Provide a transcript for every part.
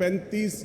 35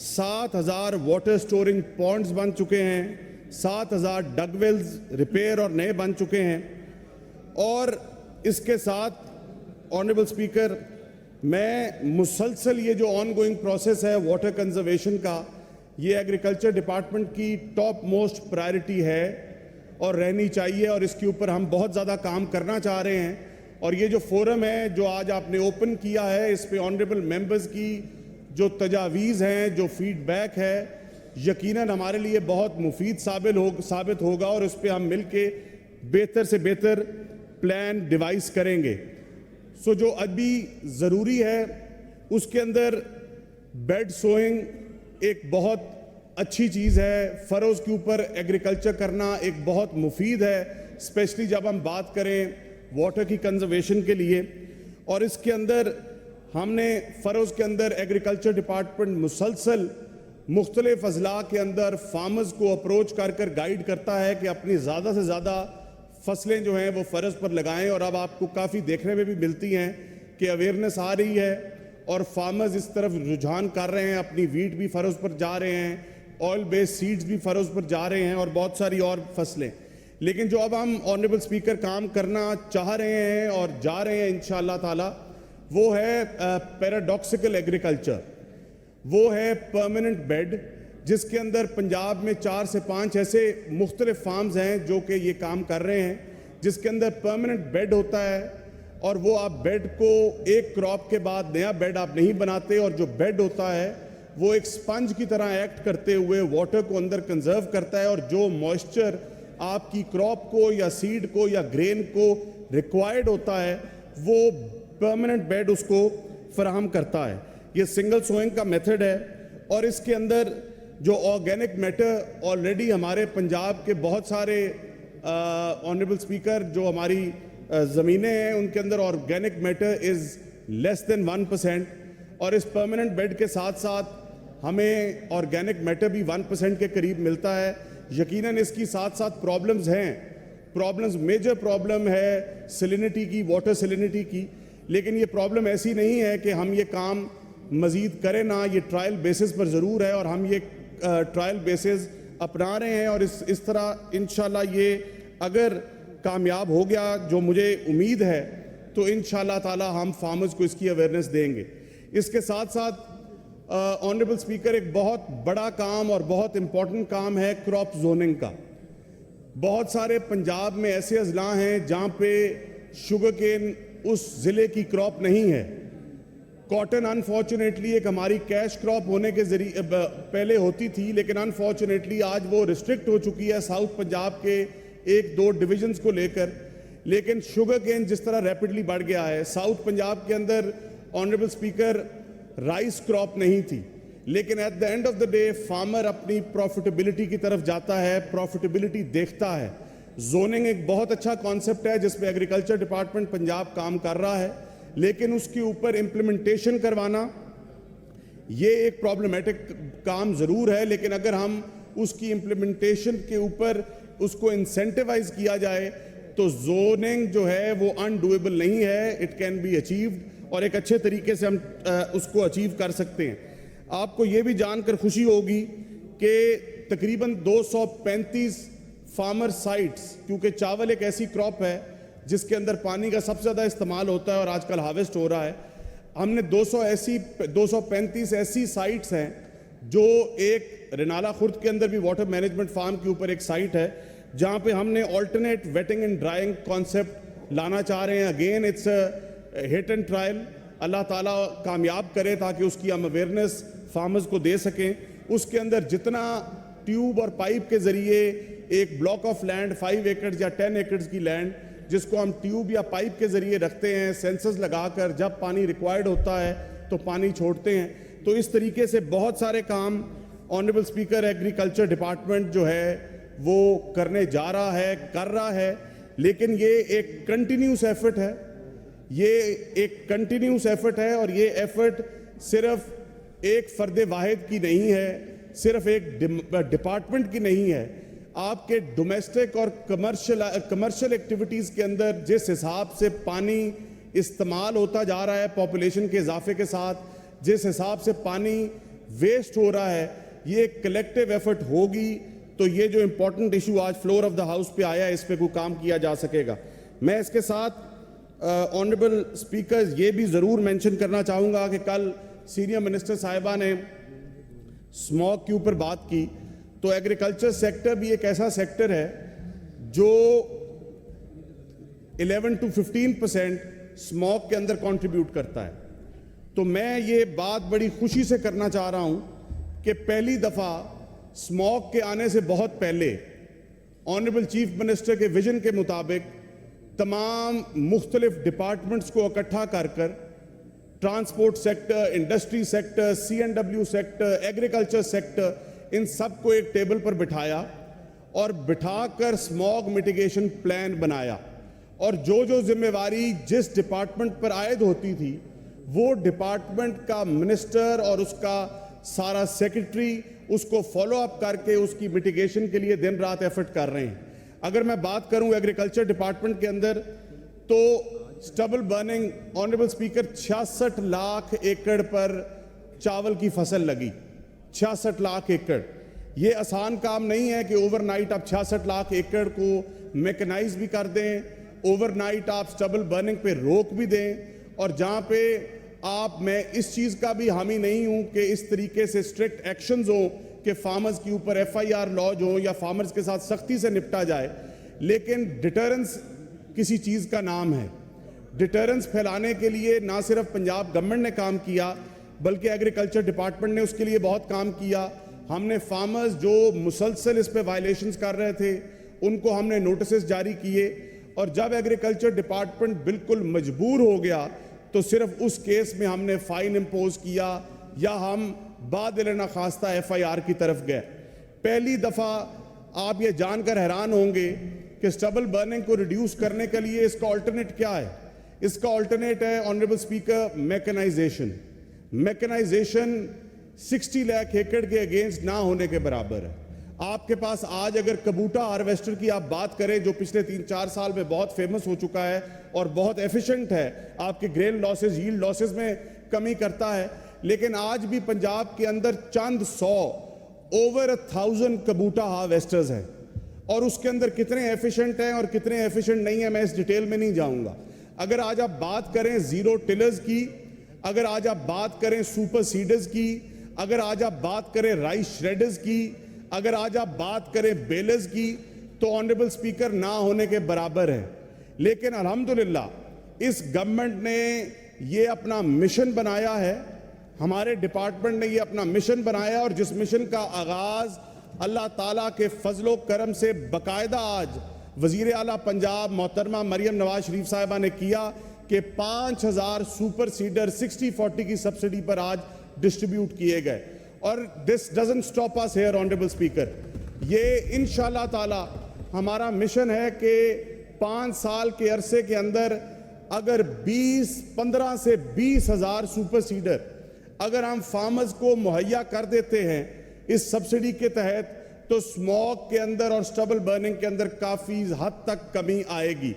7,000 water سٹورنگ pounds بن چکے ہیں, 7,000 ڈگ Wales repair اور نئے بن چکے ہیں. اور اس کے ساتھ آنریبل اسپیکر, میں مسلسل یہ جو آن گوئنگ پروسیس ہے واٹر کنزرویشن کا, یہ ایگریکلچر ڈپارٹمنٹ کی ٹاپ موسٹ پرائرٹی ہے اور رہنی چاہیے, اور اس کے اوپر ہم بہت زیادہ کام کرنا چاہ رہے ہیں. اور یہ جو فورم ہے جو آج آپ نے اوپن کیا ہے, اس پہ آنریبل ممبرز کی جو تجاویز ہیں, جو فیڈ بیک ہے, یقیناً ہمارے لیے بہت مفید ثابت ہوگا, اور اس پہ ہم مل کے بہتر سے بہتر پلان ڈیوائز کریں گے. سو جو ابھی ضروری ہے اس کے اندر بیڈ سوئنگ ایک بہت اچھی چیز ہے, فروز کے اوپر ایگریکلچر کرنا ایک بہت مفید ہے, اسپیشلی جب ہم بات کریں واٹر کی کنزرویشن کے لیے. اور اس کے اندر ہم نے فروز کے اندر ایگریکلچر ڈپارٹمنٹ مسلسل مختلف اضلاع کے اندر فارمرز کو اپروچ کر گائیڈ کرتا ہے کہ اپنی زیادہ سے زیادہ فصلیں جو ہیں وہ فرض پر لگائیں. اور اب آپ کو کافی دیکھنے میں بھی ملتی ہیں کہ اویئرنیس آ رہی ہے اور فارمرز اس طرف رجحان کر رہے ہیں, اپنی ویٹ بھی فرض پر جا رہے ہیں, آئل بیس سیڈز بھی فرض پر جا رہے ہیں, اور بہت ساری اور فصلیں. لیکن جو اب ہم آنریبل اسپیکر کام کرنا چاہ رہے ہیں اور جا رہے ہیں انشاءاللہ تعالی, وہ ہے پیراڈاکسیکل ایگریکلچر, وہ ہے پرماننٹ بیڈ, جس کے اندر پنجاب میں 4 سے 5 ایسے مختلف فارمز ہیں جو کہ یہ کام کر رہے ہیں, جس کے اندر پرماننٹ بیڈ ہوتا ہے. اور وہ آپ بیڈ کو ایک کراپ کے بعد نیا بیڈ آپ نہیں بناتے, اور جو بیڈ ہوتا ہے وہ ایک سپنج کی طرح ایکٹ کرتے ہوئے واٹر کو اندر کنزرو کرتا ہے, اور جو موئسچر آپ کی کراپ کو یا سیڈ کو یا گرین کو ریکوائرڈ ہوتا ہے وہ پرماننٹ بیڈ اس کو فراہم کرتا ہے. یہ سنگل سوئنگ کا میتھڈ ہے. اور اس کے اندر جو آرگینک میٹر آلریڈی ہمارے پنجاب کے بہت سارے آنریبل اسپیکر جو ہماری زمینیں ہیں ان کے اندر آرگینک میٹر از لیس دین 1%, اور اس پرماننٹ بیڈ کے ساتھ ساتھ ہمیں آرگینک میٹر بھی 1% کے قریب ملتا ہے. یقیناً اس کی ساتھ ساتھ پرابلمز ہیں, میجر پرابلم ہے سیلینٹی کی, واٹر سیلینٹی کی, لیکن یہ پرابلم ایسی نہیں ہے کہ ہم یہ کام مزید کریں نہ, یہ ٹرائل بیسس پر ضرور ہے, اور ہم یہ ٹرائل بیسز اپنا رہے ہیں. اور اس طرح انشاءاللہ یہ اگر کامیاب ہو گیا, جو مجھے امید ہے, تو انشاءاللہ تعالی ہم فارمرز کو اس کی اویئرنیس دیں گے. اس کے ساتھ ساتھ آنریبل اسپیکر ایک بہت بڑا کام اور بہت امپورٹنٹ کام ہے کراپ زوننگ کا. بہت سارے پنجاب میں ایسے اضلاع ہیں جہاں پہ شوگر کین اس ضلع کی کراپ نہیں ہے. کاٹن انفارچونیٹلی ایک ہماری کیش کراپ ہونے کے ذریعے پہلے ہوتی تھی, لیکن انفارچونیٹلی آج وہ ریسٹرکٹ ہو چکی ہے ساؤتھ پنجاب کے 1-2 ڈویژنز کو لے کر. لیکن شوگر کین جس طرح ریپڈلی بڑھ گیا ہے, ساؤتھ پنجاب کے اندر آنریبل اسپیکر رائس کراپ نہیں تھی, لیکن at the end of the day farmer اپنی پروفیٹیبلٹی کی طرف جاتا ہے, پروفیٹیبلٹی دیکھتا ہے. زوننگ ایک بہت اچھا کانسیپٹ ہے جس پہ ایگریکلچر ڈپارٹمنٹ پنجاب کام کر رہا ہے, لیکن اس کے اوپر امپلیمنٹیشن کروانا یہ ایک پرابلمیٹک کام ضرور ہے. لیکن اگر ہم اس کی امپلیمنٹیشن کے اوپر اس کو انسینٹیوائز کیا جائے تو زوننگ جو ہے وہ انڈویبل نہیں ہے, اٹ کین بی اچیوڈ, اور ایک اچھے طریقے سے ہم اس کو اچیو کر سکتے ہیں. آپ کو یہ بھی جان کر خوشی ہوگی کہ تقریباً 235 فارمر سائٹس, کیونکہ چاول ایک ایسی کراپ ہے جس کے اندر پانی کا سب سے زیادہ استعمال ہوتا ہے اور آج کل ہارویسٹ ہو رہا ہے, ہم نے 235 ایسی سائٹس ہیں جو ایک رنالا خرد کے اندر بھی واٹر مینجمنٹ فارم کے اوپر ایک سائٹ ہے جہاں پہ ہم نے alternate wetting and drying concept لانا چاہ رہے ہیں. Again it's hit and trial, Allah تعالیٰ کامیاب کرے تاکہ اس کی ہم اویئرنیس فارمرز کو دے سکیں. اس کے اندر جتنا ٹیوب اور پائپ کے ذریعے ایک بلاک آف لینڈ 5 ایکڑز یا 10 ایکڑز کی لینڈ جس کو ہم ٹیوب یا پائپ کے ذریعے رکھتے ہیں, سینسرز لگا کر جب پانی ریکوائرڈ ہوتا ہے تو پانی چھوڑتے ہیں. تو اس طریقے سے بہت سارے کام آنریبل اسپیکر ایگریکلچر ڈپارٹمنٹ جو ہے وہ کرنے جا رہا ہے, کر رہا ہے, لیکن یہ ایک کنٹینیوس ایفرٹ ہے, یہ ایک کنٹینیوس ایفرٹ ہے, اور یہ ایفرٹ صرف ایک فرد واحد کی نہیں ہے, صرف ایک ڈپارٹمنٹ کی نہیں ہے. آپ کے ڈومیسٹک اور کمرشل ایکٹیویٹیز کے اندر جس حساب سے پانی استعمال ہوتا جا رہا ہے پاپولیشن کے اضافے کے ساتھ, جس حساب سے پانی ویسٹ ہو رہا ہے، یہ کلیکٹیو ایفرٹ ہوگی تو یہ جو امپورٹنٹ ایشو آج فلور آف دا ہاؤس پہ آیا ہے اس پہ کوئی کام کیا جا سکے گا. میں اس کے ساتھ آنریبل اسپیکر یہ بھی ضرور مینشن کرنا چاہوں گا کہ کل سینئر منسٹر صاحبہ نے اسموگ کے اوپر بات کی، تو ایگریکلچر سیکٹر بھی ایک ایسا سیکٹر ہے جو 11 to 15% اسموگ کے اندر کنٹریبیوٹ کرتا ہے. تو میں یہ بات بڑی خوشی سے کرنا چاہ رہا ہوں کہ پہلی دفعہ اسموگ کے آنے سے بہت پہلے آنریبل چیف منسٹر کے ویژن کے مطابق تمام مختلف ڈپارٹمنٹس کو اکٹھا کر transport sector, industry sector, C&W sector, agriculture sector, ان سب کو ایک ٹیبل پر بٹھایا اور بٹھا کر اسموگ میٹیگیشن پلان بنایا، اور جو ذمہ داری جس ڈپارٹمنٹ پر عائد ہوتی تھی وہ ڈپارٹمنٹ کا منسٹر اور اس کا سارا سیکرٹری اس کو فالو اپ کر کے اس کی میٹیگیشن کے لیے دن رات ایفرٹ کر رہے ہیں. اگر میں بات کروں ایگریکلچر ڈپارٹمنٹ کے اندر تو stable burning honourable speaker 66 lakh ایکڑ پر چاول کی فصل لگی. 66 لاکھ ایکڑ یہ آسان کام نہیں ہے کہ اوور نائٹ آپ 66 لاکھ ایکڑ کو میکنائز بھی کر دیں، اوور نائٹ آپ سٹبل برننگ پہ روک بھی دیں، اور جہاں پہ میں اس چیز کا بھی حامی نہیں ہوں کہ اس طریقے سے اسٹرکٹ ایکشنز ہوں کہ فارمرز کے اوپر FIR لاج ہوں یا فارمرز کے ساتھ سختی سے نپٹا جائے، لیکن ڈیٹرنس کسی چیز کا نام ہے. ڈیٹرنس پھیلانے کے لیے نہ صرف پنجاب گورنمنٹ نے کام کیا بلکہ ایگریکلچر ڈپارٹمنٹ نے اس کے لیے بہت کام کیا. ہم نے فارمرز جو مسلسل اس پہ وائلیشنز کر رہے تھے ان کو ہم نے نوٹسز جاری کیے، اور جب ایگریکلچر ڈپارٹمنٹ بالکل مجبور ہو گیا تو صرف اس کیس میں ہم نے فائن امپوز کیا یا ہم بادل ناخواستہ FIR کی طرف گئے. پہلی دفعہ آپ یہ جان کر حیران ہوں گے کہ سٹبل برننگ کو ریڈیوس کرنے کے لیے اس کا آلٹرنیٹ کیا ہے. اس کا آلٹرنیٹ ہے honourable speaker mechanization. Mechanization 60 lakh acre کے اگینسٹ نہ ہونے کے برابر ہے. آپ کے پاس آج اگر کبوٹا ہارویسٹر کی آپ بات کریں جو پچھلے 3-4 سال میں بہت فیمس ہو چکا ہے اور بہت ایفیشنٹ ہے، آپ کے گرین لاسز، ییلڈ لاسز میں کمی کرتا ہے، لیکن آج بھی پنجاب کے اندر چند 100 اوور 1000 کبوٹا ہارویسٹرز ہیں، اور اس کے اندر کتنے ایفیشنٹ ہیں اور کتنے ایفیشنٹ نہیں ہیں میں اس ڈیٹیل میں نہیں جاؤں گا. اگر آج آپ بات کریں زیرو ٹلرز کی، اگر آج آپ بات کریں سپر سیڈرز کی، اگر آج آپ بات کریں رائس شریڈرز کی، اگر آج آپ بات کریں بیلرز کی، تو آنریبل اسپیکر نہ ہونے کے برابر ہے. لیکن الحمدللہ اس گورنمنٹ نے یہ اپنا مشن بنایا ہے، ہمارے ڈپارٹمنٹ نے یہ اپنا مشن بنایا، اور جس مشن کا آغاز اللہ تعالیٰ کے فضل و کرم سے باقاعدہ آج وزیر اعلیٰ پنجاب محترمہ مریم نواز شریف صاحبہ نے کیا کہ 5000 سپر سیڈر 60-40 کی سبسڈی پر آج ڈسٹریبیوٹ کیے گئے. اور this doesn't stop us here, Honorable Speaker. یہ انشاءاللہ تعالی ہمارا مشن ہے کہ 5 سال کے عرصے کے اندر اگر 15 سے 20 ہزار سپر سیڈر اگر ہم فارمرز کو مہیا کر دیتے ہیں اس سبسڈی کے تحت تو اسموگ کے اندر اور سٹبل برننگ کے اندر کافی حد تک کمی آئے گی.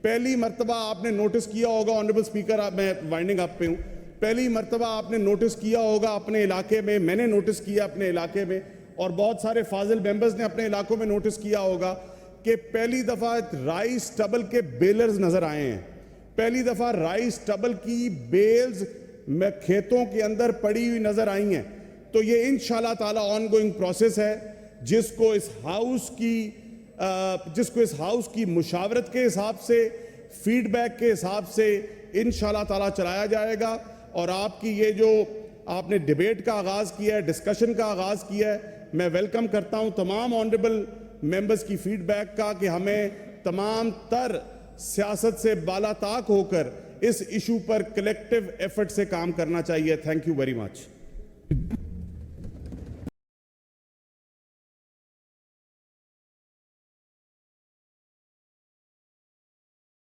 پہلی مرتبہ آپ نے نوٹس کیا ہوگا آنریبل اسپیکر، میں وائنڈنگ اپ پہ ہوں، پہلی مرتبہ آپ نے نوٹس کیا ہوگا اپنے علاقے میں نے نوٹس کیا اپنے علاقے میں، اور بہت سارے فاضل ممبرز نے اپنے علاقوں میں نوٹس کیا ہوگا کہ پہلی دفعہ رائس ٹبل کے بیلرز نظر آئے ہیں. پہلی دفعہ رائس ٹبل کی بیلز کھیتوں کے اندر پڑی ہوئی نظر آئی ہیں. تو یہ انشاءاللہ تعالی آن گوئنگ پروسیس ہے جس کو اس ہاؤس کی مشاورت کے حساب سے، فیڈ بیک کے حساب سے انشاءاللہ تعالی چلایا جائے گا. اور آپ کی یہ جو آپ نے ڈیبیٹ کا آغاز کیا ہے، ڈسکشن کا آغاز کیا ہے، میں ویلکم کرتا ہوں تمام آنریبل ممبرز کی فیڈ بیک کا کہ ہمیں تمام تر سیاست سے بالا طاق ہو کر اس ایشو پر کلیکٹیو ایفرٹ سے کام کرنا چاہیے. Thank you very much.